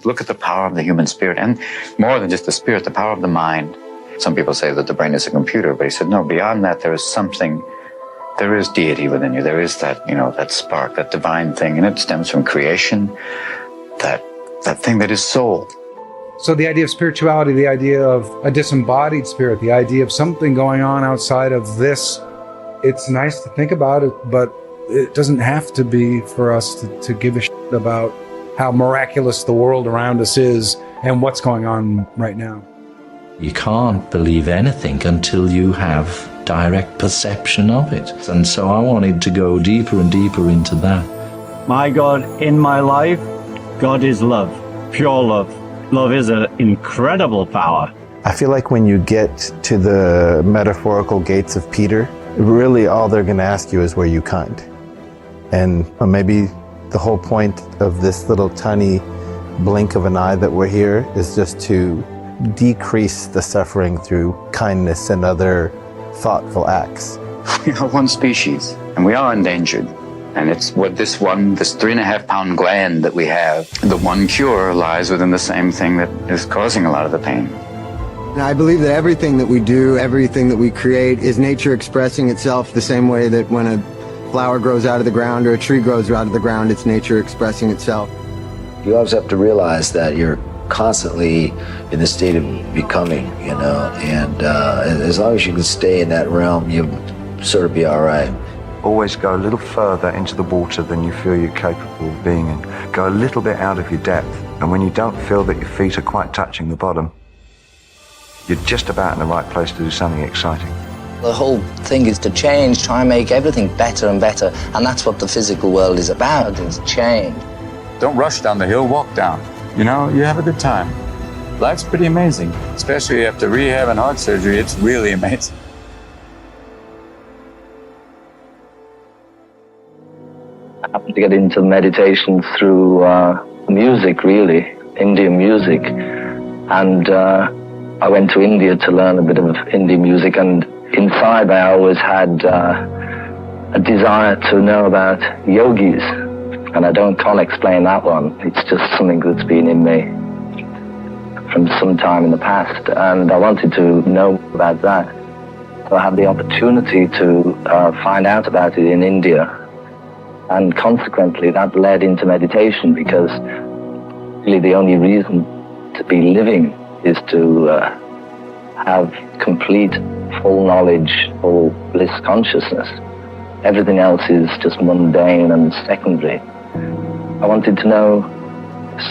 look at the power of the human spirit, and more than just the spirit, the power of the mind. Some people say that the brain is a computer, but he said, no, beyond that, there is something, there is deity within you. There is that, that spark, that divine thing, and it stems from creation, that thing that is soul. So the idea of spirituality, the idea of a disembodied spirit, the idea of something going on outside of this, it's nice to think about it, but it doesn't have to be for us to give a shit about how miraculous the world around us is and what's going on right now. You can't believe anything until you have direct perception of it. And so I wanted to go deeper and deeper into that. My God in my life, God is love, pure love. Love is an incredible power. I feel like when you get to the metaphorical gates of Peter, really all they're going to ask you is, were you kind? And maybe the whole point of this little tiny blink of an eye that we're here is just to decrease the suffering through kindness and other thoughtful acts. We are one species, and we are endangered. And it's what this 3.5 pound gland that we have, the one cure lies within the same thing that is causing a lot of the pain. And I believe that everything that we do, everything that we create is nature expressing itself the same way that when a flower grows out of the ground or a tree grows out of the ground, it's nature expressing itself. You always have to realize that you're constantly in the state of becoming, and as long as you can stay in that realm, you'll sort of be all right. Always go a little further into the water than you feel you're capable of being in. Go a little bit out of your depth, and when you don't feel that your feet are quite touching the bottom, you're just about in the right place to do something exciting. The whole thing is to change, try and make everything better and better, and that's what the physical world is about, is change. Don't rush down the hill, walk down. You have a good time. Life's pretty amazing, especially after rehab and heart surgery. It's really amazing. I happened to get into meditation through music, really, Indian music. And I went to India to learn a bit of Indian music, and inside I always had a desire to know about yogis. And I can't explain that one. It's just something that's been in me from some time in the past. And I wanted to know about that. So I had the opportunity to find out about it in India. And consequently, that led into meditation, because really the only reason to be living is to have complete, full knowledge, full bliss consciousness. Everything else is just mundane and secondary. I wanted to know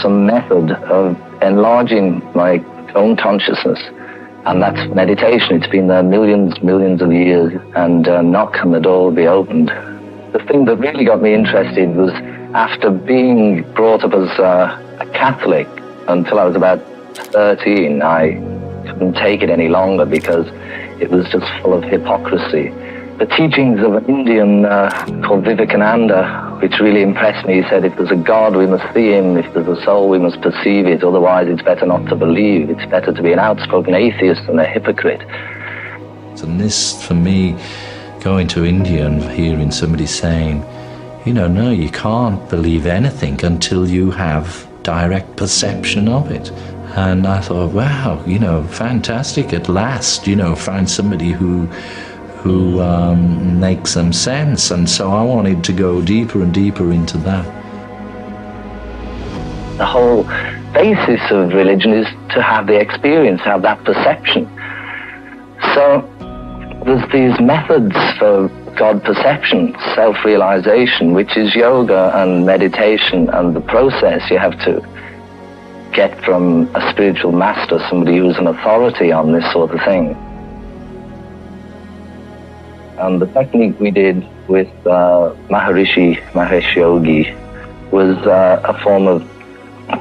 some method of enlarging my own consciousness, and that's meditation. It's been there millions of years, and knock and the door will be opened. The thing that really got me interested was, after being brought up as a Catholic until I was about 13, I couldn't take it any longer because it was just full of hypocrisy. The teachings of an Indian called Vivekananda, which really impressed me. He said, if there's a God, we must see him. If there's a soul, we must perceive it. Otherwise, it's better not to believe. It's better to be an outspoken atheist than a hypocrite. And this, for me, going to India and hearing somebody saying, no, you can't believe anything until you have direct perception of it. And I thought, wow, fantastic, at last, find somebody who makes some sense. And so I wanted to go deeper and deeper into that. The whole basis of religion is to have the experience, have that perception. So there's these methods for God perception, self-realization, which is yoga and meditation, and the process you have to get from a spiritual master, somebody who's an authority on this sort of thing. And the technique we did with Maharishi Mahesh Yogi was a form of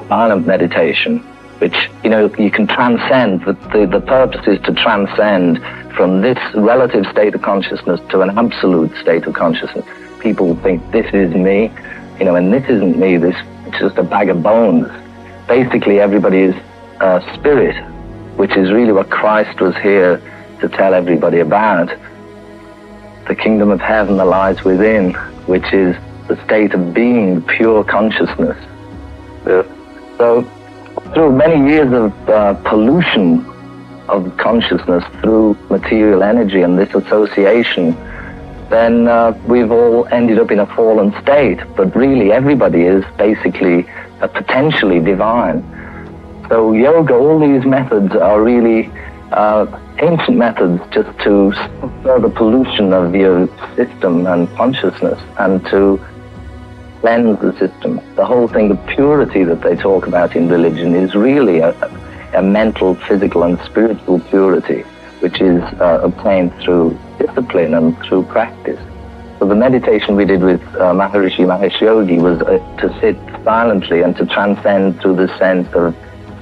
silent meditation, which, you can transcend. The purpose is to transcend from this relative state of consciousness to an absolute state of consciousness. People think this is me, and this isn't me, this is just a bag of bones. Basically, everybody is spirit, which is really what Christ was here to tell everybody about. The kingdom of heaven that lies within, which is the state of being, pure consciousness. So through many years of pollution of consciousness through material energy and this association, then we've all ended up in a fallen state. But really, everybody is basically potentially divine. So yoga, all these methods are really ancient methods just to further pollution of your system and consciousness and to cleanse the system. The whole thing, the purity that they talk about in religion is really a mental, physical and spiritual purity, which is obtained through discipline and through practice. So the meditation we did with Maharishi Mahesh Yogi was to sit silently and to transcend through the sense of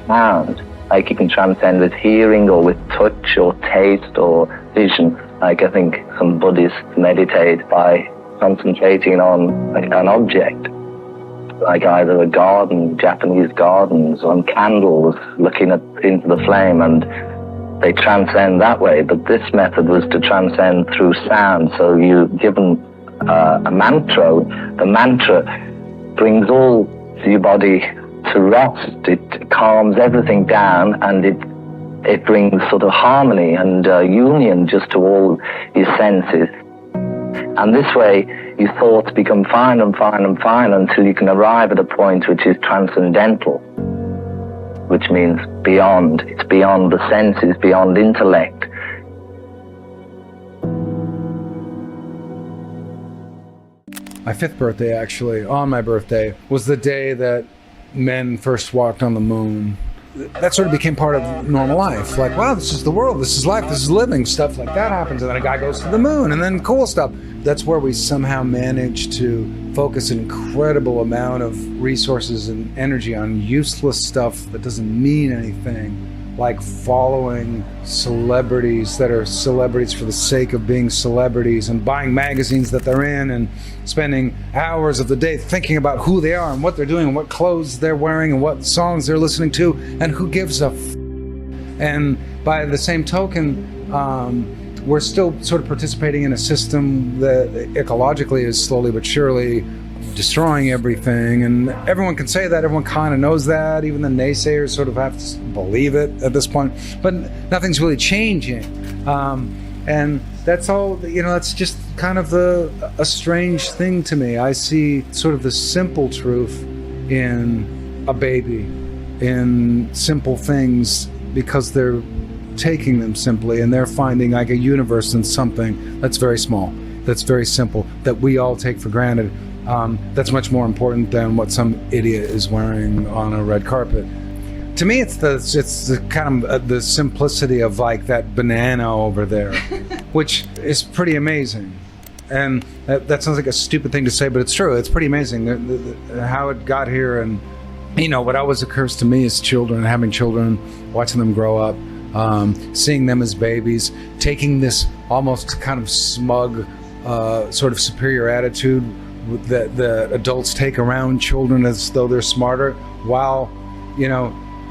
sound, like you can transcend with hearing or with touch or taste or vision. Like I think some Buddhists meditate by concentrating on an object, like either a garden, Japanese gardens, on candles, looking into the flame, and they transcend that way. But this method was to transcend through sound. So you're given a mantra. The mantra brings all your body to rest. It calms everything down, and it brings sort of harmony and union just to all your senses. And this way, your thoughts become fine and fine and fine until you can arrive at a point which is transcendental, which means beyond. It's beyond the senses, beyond intellect. My 5th birthday, actually, on my birthday, was the day that men first walked on the moon. That sort of became part of normal life. Like, wow, this is the world, this is life, this is living. Stuff like that happens, and then a guy goes to the moon, and then cool stuff. That's where we somehow managed to focus an incredible amount of resources and energy on useless stuff that doesn't mean anything, like following celebrities that are celebrities for the sake of being celebrities, and buying magazines that they're in, and spending hours of the day thinking about who they are and what they're doing and what clothes they're wearing and what songs they're listening to and who gives a And by the same token, we're still sort of participating in a system that ecologically is slowly but surely destroying everything, and everyone can say that, everyone kind of knows that, even the naysayers sort of have to believe it at this point, but nothing's really changing. And that's all, that's just kind of a strange thing to me. I see sort of the simple truth in a baby, in simple things, because they're taking them simply and they're finding like a universe in something that's very small, that's very simple, that we all take for granted. That's much more important than what some idiot is wearing on a red carpet. To me, it's the kind of the simplicity of like that banana over there, which is pretty amazing. And that sounds like a stupid thing to say, but it's true. It's pretty amazing how it got here. And what always occurs to me is children, having children, watching them grow up, seeing them as babies, taking this almost kind of smug, sort of superior attitude that the adults take around children as though they're smarter, while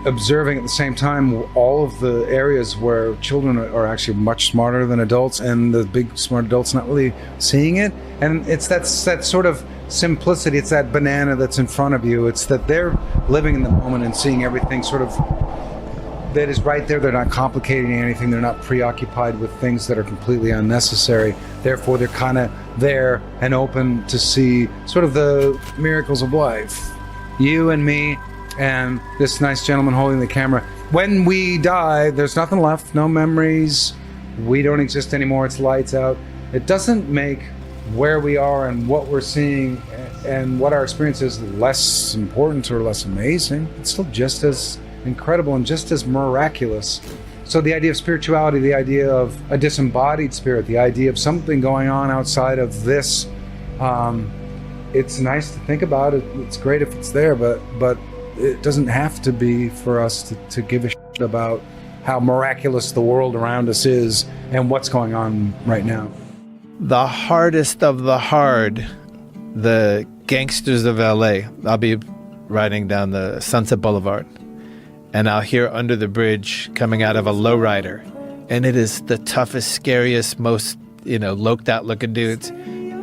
observing at the same time all of the areas where children are actually much smarter than adults, and the big smart adults not really seeing it. And it's that sort of simplicity, it's that banana that's in front of you, it's that they're living in the moment and seeing everything sort of that is right there. They're not complicating anything, they're not preoccupied with things that are completely unnecessary. Therefore, they're kind of there and open to see sort of the miracles of life. You and me and this nice gentleman holding the camera. When we die, there's nothing left, no memories. We don't exist anymore, it's lights out. It doesn't make where we are and what we're seeing and what our experience is less important or less amazing. It's still just as incredible and just as miraculous. So the idea of spirituality, the idea of a disembodied spirit, the idea of something going on outside of this, it's nice to think about it. It's great if it's there, but it doesn't have to be for us to give a shit about how miraculous the world around us is and what's going on right now. The hardest of the hard, the gangsters of LA. I'll be riding down the Sunset Boulevard, and I'll hear Under the Bridge coming out of a lowrider, and it is the toughest, scariest, most loked out looking dudes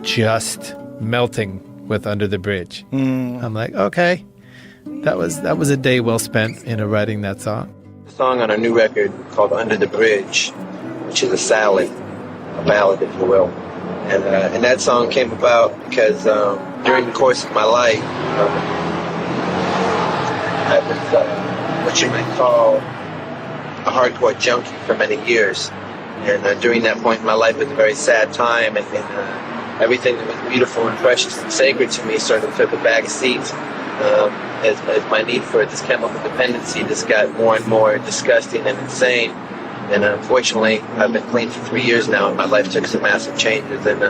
just melting with Under the Bridge. I'm like, okay, that was a day well spent, writing that song. A song on our new record called Under the Bridge, which is a ballad, if you will. And that song came about because during the course of my life, I was what you might call a hardcore junkie for many years. And during that point in my life, it was a very sad time, and everything that was beautiful and precious and sacred to me sort of took a back seat as my need for this chemical dependency just got more and more disgusting and insane. And unfortunately, I've been clean for 3 years now, and my life took some massive changes, and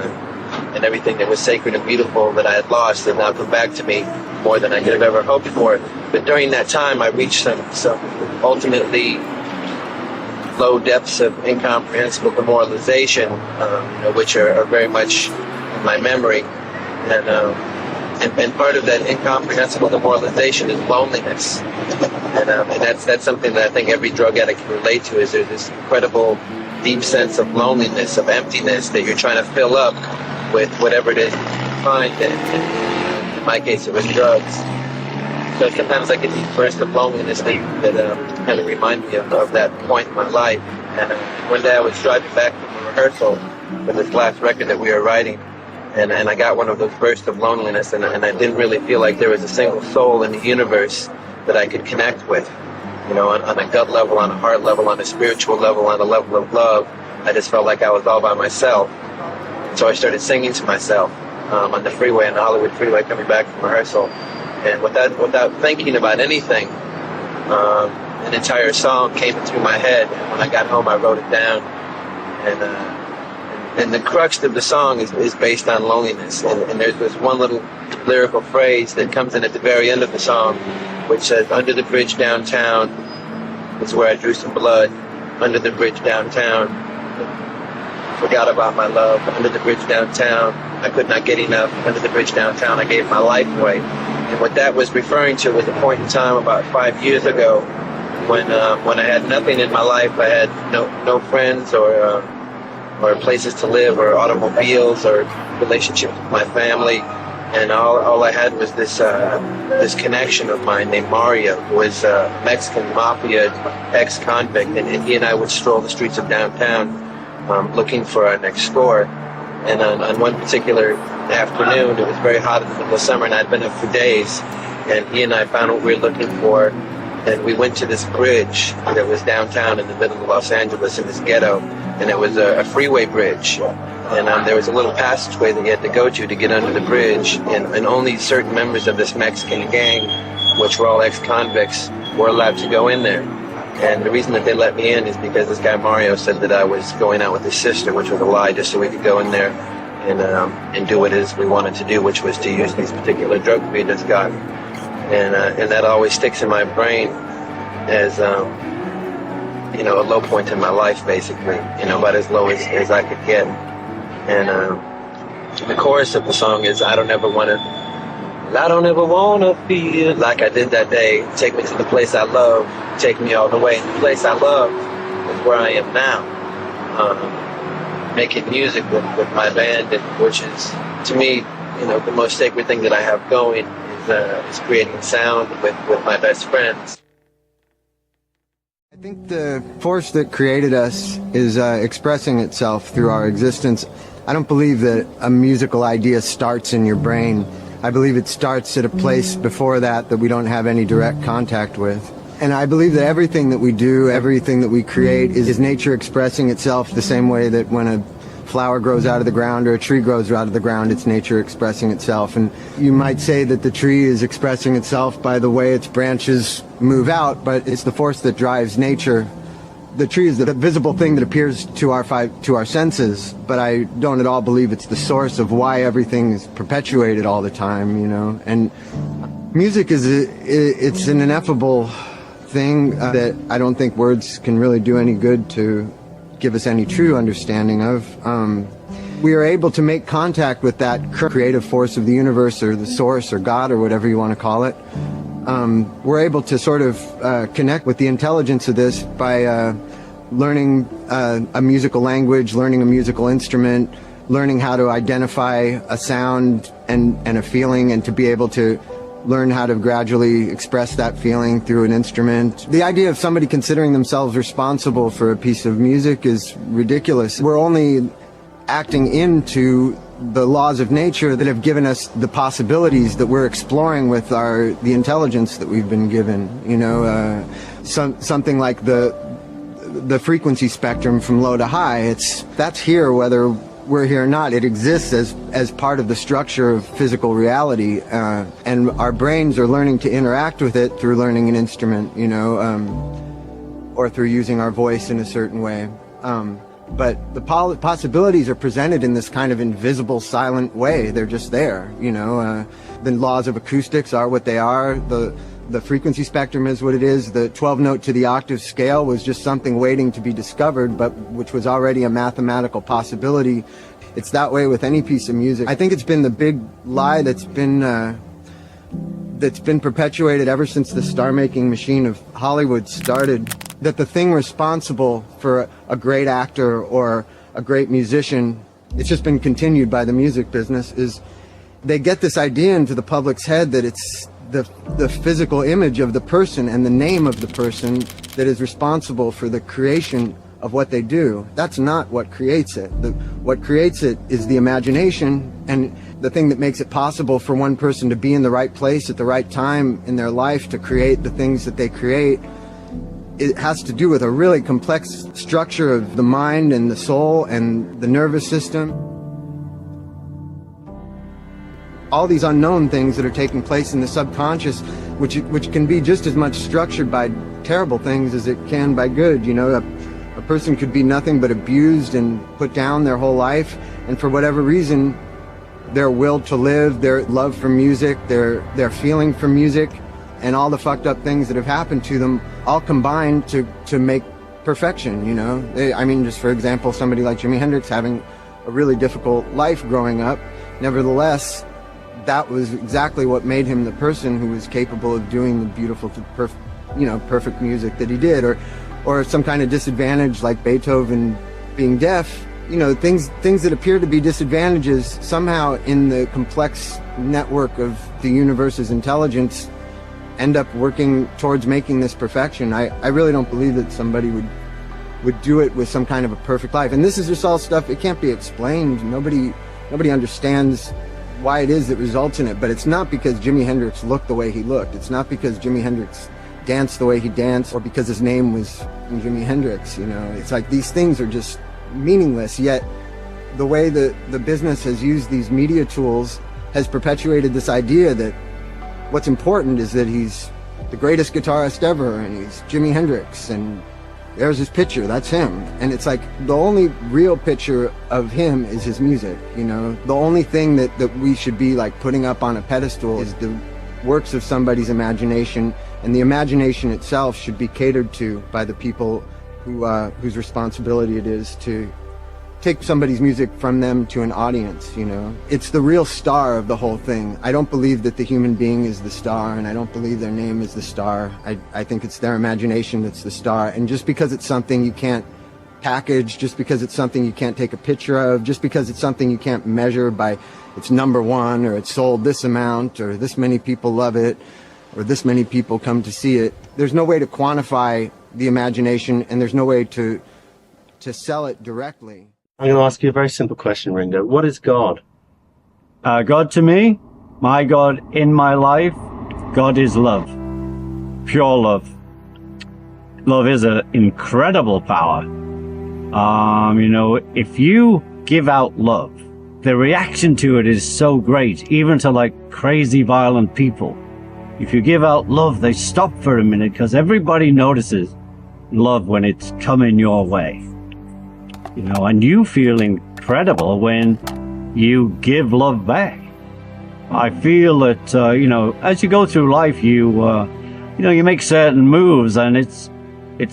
everything that was sacred and beautiful that I had lost has now come back to me more than I could have ever hoped for. But during that time, I reached some ultimately low depths of incomprehensible demoralization, which are very much in my memory. And part of that incomprehensible demoralization is loneliness. And that's something that I think every drug addict can relate to, is there's this incredible deep sense of loneliness, of emptiness that you're trying to fill up with whatever it is you find. And in my case, it was drugs. So sometimes I get these bursts of loneliness that kind of remind me of that point in my life. And one day I was driving back from rehearsal for this last record that we were writing, and I got one of those bursts of loneliness, and I didn't really feel like there was a single soul in the universe that I could connect with, on a gut level, on a heart level, on a spiritual level, on a level of love. I just felt like I was all by myself. So I started singing to myself on the freeway, on the Hollywood freeway, coming back from rehearsal. And without thinking about anything, an entire song came through my head. And when I got home, I wrote it down. And the crux of the song is based on loneliness. And there's this one little lyrical phrase that comes in at the very end of the song, which says, "Under the bridge downtown is where I drew some blood. Under the bridge downtown, forgot about my love. Under the bridge downtown, I could not get enough. Under the bridge downtown, I gave my life away." And what that was referring to was a point in time about 5 years ago when I had nothing in my life. I had no friends or places to live or automobiles or relationships with my family. And all I had was this connection of mine named Mario, who was a Mexican mafia ex-convict, and he and I would stroll the streets of downtown looking for our next score. And on one particular afternoon, it was very hot in the middle of summer, and I'd been up for days, and he and I found what we were looking for, and we went to this bridge that was downtown in the middle of Los Angeles in this ghetto, and it was a freeway bridge. And there was a little passageway that you had to go to get under the bridge, and only certain members of this Mexican gang, which were all ex-convicts, were allowed to go in there. And the reason that they let me in is because this guy Mario said that I was going out with his sister, which was a lie, just so we could go in there and do what it is we wanted to do, which was to use these particular drugs we had just gotten. And that always sticks in my brain as a low point in my life, basically, about as low as I could get. And the chorus of the song is, I don't ever want to feel like I did that day. Take me to the place I love. Take me all the way. The place I love is where I am now. Making music with my band, which is, to me, the most sacred thing that I have going is creating sound with my best friends. I think the force that created us is expressing itself through our existence. I don't believe that a musical idea starts in your brain. I believe it starts at a place before that we don't have any direct contact with. And I believe that everything that we do, everything that we create is nature expressing itself the same way that when a flower grows out of the ground or a tree grows out of the ground, it's nature expressing itself. And you might say that the tree is expressing itself by the way its branches move out, but it's the force that drives nature. The tree is the visible thing that appears to our senses, but I don't at all believe it's the source of why everything is perpetuated all the time, And music it's an ineffable thing that I don't think words can really do any good to give us any true understanding of. We are able to make contact with that creative force of the universe, or the source, or God, or whatever you want to call it. We're able to sort of connect with the intelligence of this by learning a musical language, learning a musical instrument, learning how to identify a sound and a feeling, and to be able to learn how to gradually express that feeling through an instrument. The idea of somebody considering themselves responsible for a piece of music is ridiculous. We're only acting into the laws of nature that have given us the possibilities that we're exploring with the intelligence that we've been given. You know, something like the frequency spectrum from low to high. That's here whether we're here or not. It exists as part of the structure of physical reality, and our brains are learning to interact with it through learning an instrument, you know, or through using our voice in a certain way. But the possibilities are presented in this kind of invisible, silent way. They're just there, you know. The laws of acoustics are what they are. The frequency spectrum is what it is. The 12-note to the octave scale was just something waiting to be discovered, but which was already a mathematical possibility. It's that way with any piece of music. I think it's been the big lie that's been perpetuated ever since the star-making machine of Hollywood started, that the thing responsible for a great actor or a great musician, it's just been continued by the music business, is they get this idea into the public's head that it's the physical image of the person and the name of the person that is responsible for the creation of what they do. That's not what creates it. What creates it is the imagination, and the thing that makes it possible for one person to be in the right place at the right time in their life to create the things that they create. It has to do with a really complex structure of the mind and the soul and the nervous system. All these unknown things that are taking place in the subconscious, which can be just as much structured by terrible things as it can by good. You know, a person could be nothing but abused and put down their whole life, and for whatever reason, their will to live, their love for music, their feeling for music, and all the fucked up things that have happened to them all combined to make perfection, you know. I mean, just for example, somebody like Jimi Hendrix having a really difficult life growing up, nevertheless, that was exactly what made him the person who was capable of doing the beautiful, perfect music that he did. Or some kind of disadvantage like Beethoven being deaf, you know, things that appear to be disadvantages somehow in the complex network of the universe's intelligence end up working towards making this perfection. I really don't believe that somebody would do it with some kind of a perfect life. And this is just all stuff, it can't be explained. Nobody understands why it is that results in it, but it's not because Jimi Hendrix looked the way he looked. It's not because Jimi Hendrix danced the way he danced, or because his name was Jimi Hendrix, you know. It's like these things are just meaningless, yet the way that the business has used these media tools has perpetuated this idea that what's important is that he's the greatest guitarist ever, and he's Jimi Hendrix, and there's his picture, that's him. And it's like the only real picture of him is his music, you know. The only thing that we should be like putting up on a pedestal is the works of somebody's imagination, and the imagination itself should be catered to by the people whose responsibility it is to take somebody's music from them to an audience, you know. It's the real star of the whole thing. I don't believe that the human being is the star, and I don't believe their name is the star. I think it's their imagination that's the star. And just because it's something you can't package, just because it's something you can't take a picture of, just because it's something you can't measure by it's #1, or it's sold this amount, or this many people love it, or this many people come to see it, there's no way to quantify the imagination, and there's no way to sell it directly. I'm going to ask you a very simple question, Ringo. What is God? God to me, my God in my life, God is love. Pure love. Love is an incredible power. You know, if you give out love, the reaction to it is so great, even to like crazy violent people. If you give out love, they stop for a minute because everybody notices love when it's coming your way. You know, and you feel incredible when you give love back. I feel that, you know, as you go through life, you make certain moves, and it's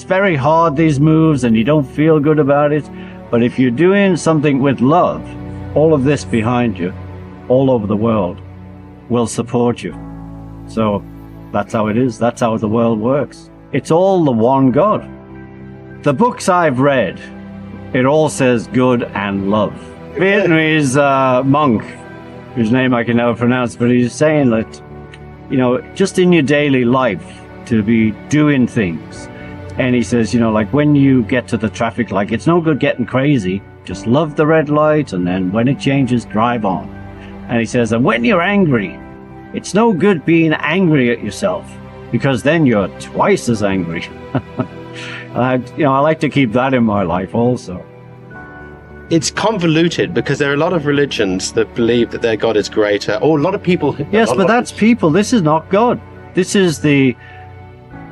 very hard, these moves, and you don't feel good about it. But if you're doing something with love, all of this behind you, all over the world, will support you. So that's how it is. That's how the world works. It's all the one God. The books I've read, it all says good and love. Vietnamese monk, whose name I can never pronounce, but he's saying that just in your daily life, to be doing things. And he says, like when you get to the traffic light, it's no good getting crazy. Just love the red light, and then when it changes, drive on. And he says, and when you're angry, it's no good being angry at yourself, because then you're twice as angry. I like to keep that in my life also. It's convoluted because there are a lot of religions that believe that their God is greater, or a lot of people. Yes, but that's people. This is not God. This is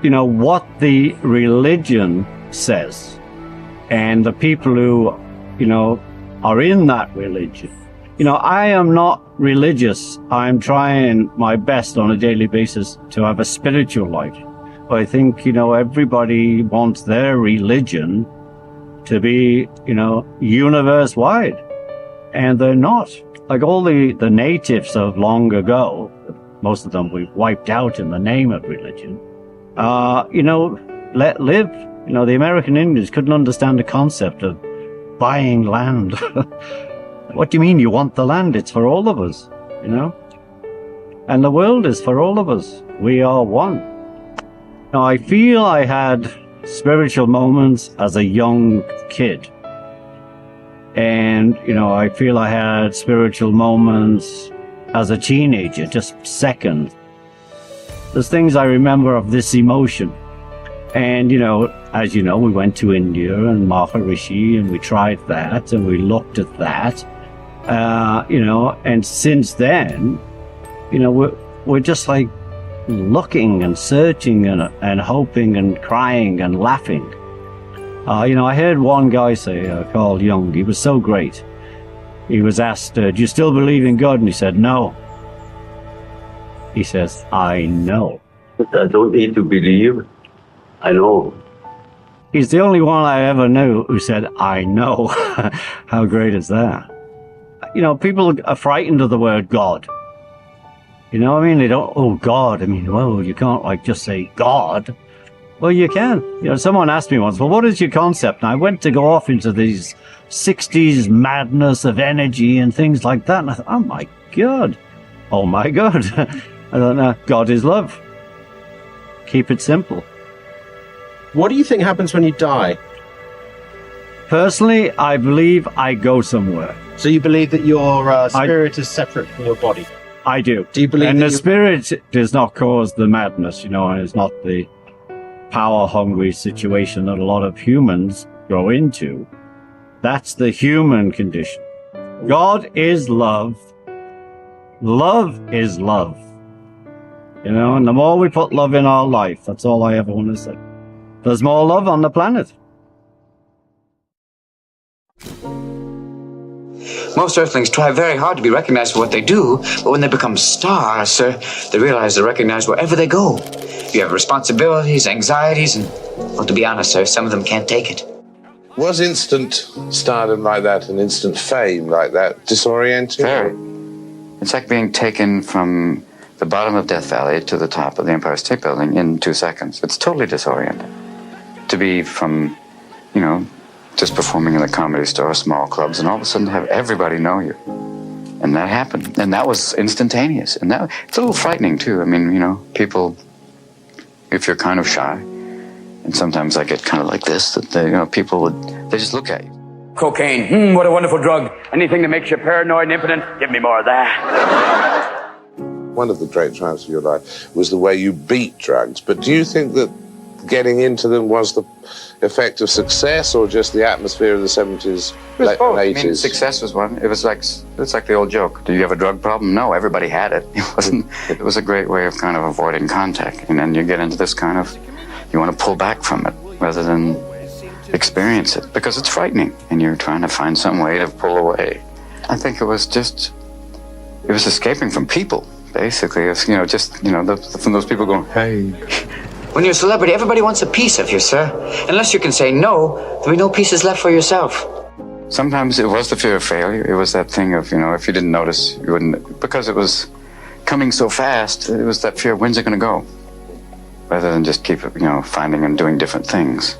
what the religion says, and the people who, are in that religion. I am not religious. I'm trying my best on a daily basis to have a spiritual life. I think, everybody wants their religion to be, universe-wide. And they're not. Like all the natives of long ago, most of them we wiped out in the name of religion, let live. The American Indians couldn't understand the concept of buying land. What do you mean you want the land? It's for all of us, And the world is for all of us. We are one. Now, I feel I had spiritual moments as a young kid. And, I feel I had spiritual moments as a teenager, just seconds. There's things I remember of this emotion. And, as you know, we went to India and Maharishi, and we tried that, and we looked at that. And since then, we're just like looking and searching and hoping and crying and laughing. I heard one guy say, Carl Jung, he was so great. He was asked, do you still believe in God? And he said, no. He says, I know. I don't need to believe. I know. He's the only one I ever knew who said, I know. How great is that? People are frightened of the word God. They don't, oh, God. Well, you can't just say God. Well, you can. Someone asked me once, well, what is your concept? And I went to go off into these 60s madness of energy and things like that. And I thought, oh my God. I don't know. God is love. Keep it simple. What do you think happens when you die? Personally, I believe I go somewhere. So you believe that your spirit is separate from your body? I do. Do you believe and the spirit does not cause the madness, and it's not the power-hungry situation that a lot of humans go into. That's the human condition. God is love. Love is love. And the more we put love in our life, that's all I ever want to say. There's more love on the planet. Most earthlings try very hard to be recognized for what they do, but when they become stars, sir, they realize they're recognized wherever they go. You have responsibilities, anxieties, and, well, to be honest, sir, some of them can't take it. Was instant stardom like that and instant fame like that disorienting? Very. It's like being taken from the bottom of Death Valley to the top of the Empire State Building in 2 seconds. It's totally disorienting. To be from, just performing in the Comedy Store, small clubs, and all of a sudden have everybody know you. And that happened. And that was instantaneous. And that it's a little frightening, too. People, if you're kind of shy, and sometimes I get kind of like this, that people they just look at you. Cocaine, what a wonderful drug. Anything that makes you paranoid and impotent, give me more of that. One of the great triumphs of your life was the way you beat drugs. But do you think that getting into them was the effect of success or just the atmosphere of the 70s, late 80s? Success was one. It's like the old joke. Do you have a drug problem? No, everybody had it. It was a great way of kind of avoiding contact. And then you get into this kind of, you want to pull back from it rather than experience it because it's frightening and you're trying to find some way to pull away. I think it was escaping from people, basically. From those people going, hey. When you're a celebrity, everybody wants a piece of you, sir. Unless you can say no, there'll be no pieces left for yourself. Sometimes it was the fear of failure. It was that thing of, if you didn't notice, you wouldn't, because it was coming so fast, it was that fear, when's it going to go? Rather than just keep, finding and doing different things.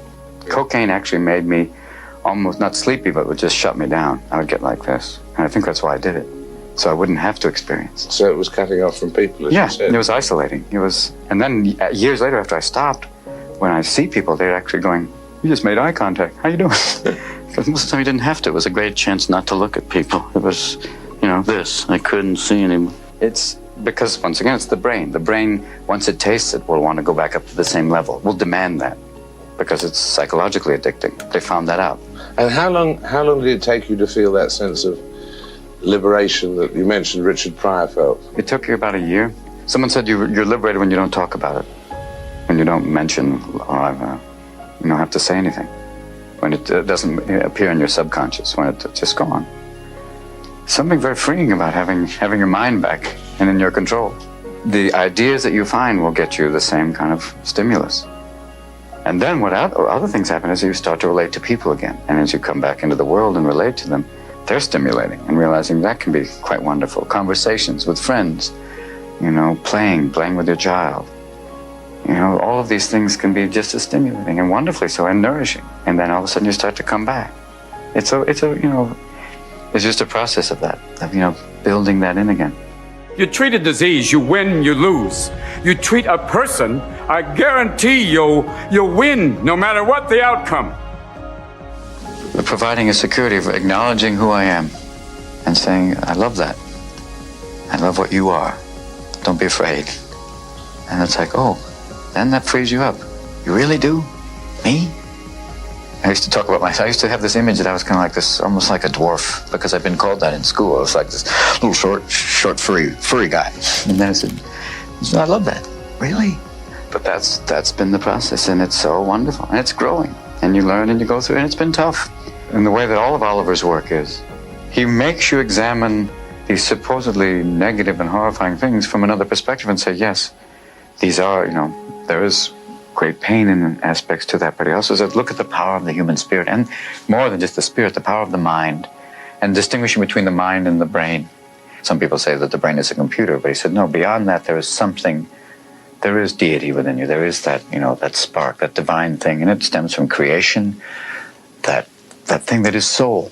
Cocaine actually made me almost not sleepy, but would just shut me down. I would get like this. And I think that's why I did it. so I wouldn't have to experience. So it was cutting off from people, as Yeah, you said. it was isolating. It was, and then years later, after I stopped, when I see people, they're actually going, "You just made eye contact. How you doing?" Because most of the time you didn't have to. It was a great chance not to look at people. It was, this. I couldn't see anymore. It's because, once again, it's the brain. The brain, once it tastes it, will want to go back up to the same level. Will demand that because it's psychologically addicting. They found that out. And how long did it take you to feel that sense of liberation that you mentioned Richard Pryor felt? It took you about a year. Someone said you're liberated when you don't talk about it, when you don't mention or you don't have to say anything, when it doesn't appear in your subconscious, when it's just gone. Something very freeing about having your mind back and in your control. The ideas that you find will get you the same kind of stimulus. And then what other things happen is you start to relate to people again. And as you come back into the world and relate to them, they're stimulating and realizing that can be quite wonderful. Conversations with friends, playing with your child. All of these things can be just as stimulating and wonderfully so and nourishing. And then all of a sudden you start to come back. It's just a process of that, of building that in again. You treat a disease, you win, you lose. You treat a person, I guarantee you'll win no matter what the outcome. Providing a security of acknowledging who I am and saying, I love that. I love what you are. Don't be afraid. And it's like, then that frees you up. You really do? Me? I used to talk about myself. I used to have this image that I was kind of like this, almost like a dwarf, because I've been called that in school. I was like this little short, furry guy. And then I said, I love that. Really? But that's been the process, and it's so wonderful, and it's growing. And you learn and you go through, and it's been tough. And the way that all of Oliver's work is, he makes you examine these supposedly negative and horrifying things from another perspective and say, yes, these are, there is great pain in aspects to that, but he also said, look at the power of the human spirit, and more than just the spirit, the power of the mind, and distinguishing between the mind and the brain. Some people say that the brain is a computer, but he said, no, beyond that, there is something, there is deity within you. There is that, that spark, that divine thing, and it stems from creation, that thing that is soul.